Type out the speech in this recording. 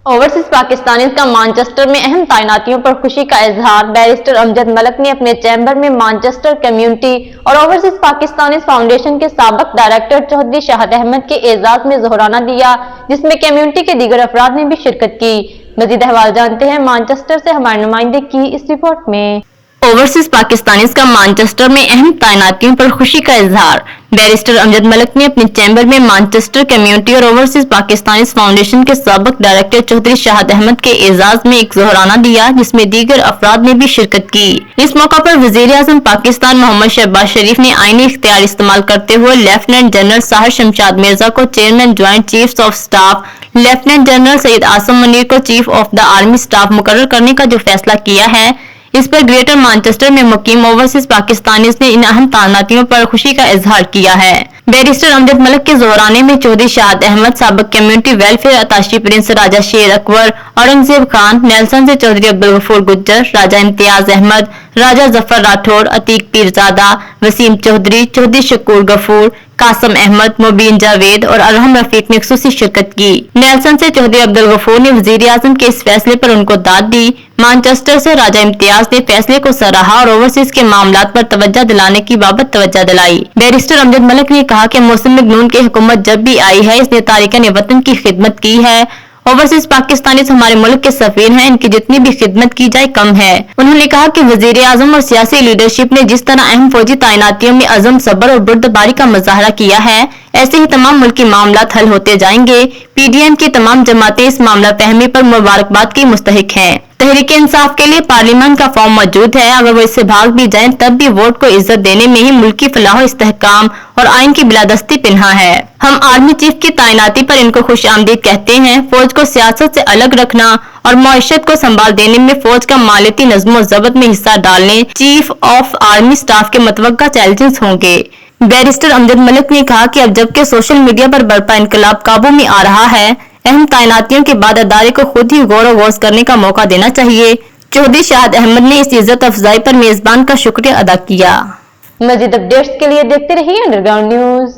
Overseas Pakistani का Manchester में अहम तैनातियों पर खुशी का इजहार। बैरिस्टर अमजद मलिक ने अपने चैम्बर में मानचेस्टर कम्युनिटी और ओवरसीज पाकिस्तानी फाउंडेशन के साबिक डायरेक्टर चौधरी शाहिद अहमद के एजाज में ज़ोहराना दिया, जिसमें कम्युनिटी के दीगर अफराद ने भी शिरकत की। मजीद अहवाल जानते हैं मानचेस्टर से हमारे नुमाइंदे की इस रिपोर्ट में। ओवरसीज पाकिस्तानीज का मानचेस्टर में अहम तैनातियों पर खुशी का इजहार। बैरिस्टर अमजद मलिक ने अपने चैम्बर में मानचेस्टर कम्युनिटी और ओवरसीज पाकिस्तानीज फाउंडेशन के साबिक डायरेक्टर चौधरी शाहिद अहमद के एजाज में एक ज़ोहराना दिया, जिसमें दीगर अफराद ने भी शिरकत की। इस मौका पर वज़ीर-ए-आज़म पाकिस्तान मोहम्मद शहबाज शरीफ ने आईनी इख्तियार इस्तेमाल करते हुए लेफ्टिनेंट जनरल साहिर शमशाद मिर्जा को chairman joint chiefs of staff, lieutenant general Syed Asim Munir को chief of the army staff मुकर्रर करने का जो फैसला किया है, इस पर ग्रेटर मैनचेस्टर में मुकीम ओवरसीज पाकिस्तानीज ने इन अहम तैनातियों पर खुशी का इजहार किया है। बैरिस्टर अमजद मलिक के ज़ोहराने में चौधरी शाहिद अहमद, साबिक कम्युनिटी वेलफेयर अताशी प्रिंस राजा शेर अकबर, औरंगजेब खान, नेल्सन से चौधरी अब्दुल गफूर गुज्जर, राजा इम्तियाज अहमद, राजा जफर राठौड़, अतीक पीरजादा, वसीम चौधरी, चौधरी शकूर गफूर, कासम अहमद, मुबीन जावेद और अरहम रफीक ने खुसूसी शिरकत की। नेल्सन से चौधरी अब्दुल गफूर ने वज़ीर-ए-आज़म के इस फैसले पर उनको दाद दी। मैनचेस्टर से राजा इम्तियाज ने फैसले को सराहा और ओवरसीज के मामलात पर तवज्जो दिलाने की बाबत तवज्जो दिलाई। बैरिस्टर अमजद मलिक ने कहा कि मौसम जुनून की हुकूमत जब भी आई है, इसने तारिकान वतन की खिदमत की है। ओवरसीज पाकिस्तानी हमारे मुल्क के सफीर हैं, इनकी जितनी भी खिदमत की जाए कम है। उन्होंने कहा कि वज़ीर-ए-आज़म और सियासी लीडरशिप ने जिस तरह अहम फौजी तैनातियों में अज़म, सब्र और बुर्दबारी का मुजाहरा किया है, ऐसे ही तमाम मुल्की मामलात हल होते जाएंगे। पीडीएम की तमाम जमातें इस मामला फहमी पर मुबारकबाद की मुस्तहिक हैं। तहरीक इंसाफ के लिए पार्लियामान का फॉर्म मौजूद है, अगर वो इससे भाग भी जाएं तब भी वोट को इज्जत देने में ही मुल्की फलाह इस्तेहकाम और आइन की बिलादस्ती पिन्हा है। हम आर्मी चीफ की तैनाती पर इनको खुश आमदीद कहते हैं। फौज को सियासत से अलग रखना और मईशत को संभाल देने में फौज का मालियाती नज़्मो ज़ब्त में हिस्सा डालने चीफ ऑफ आर्मी स्टाफ के मतवक्का चैलेंजेस होंगे। बैरिस्टर अमजद मलिक ने कहा कि अब जबकि सोशल मीडिया पर बर्पा इनकलाब काबू में आ रहा है, अहम तैनातियों के बाद अदारे को खुद ही गौर गौस करने का मौका देना चाहिए। चौधरी शाहिद अहमद ने इस इज्जत अफजाई पर मेजबान का शुक्रिया अदा किया। मजीद अपडेट्स के लिए देखते रहिए अंडरग्राउंड न्यूज।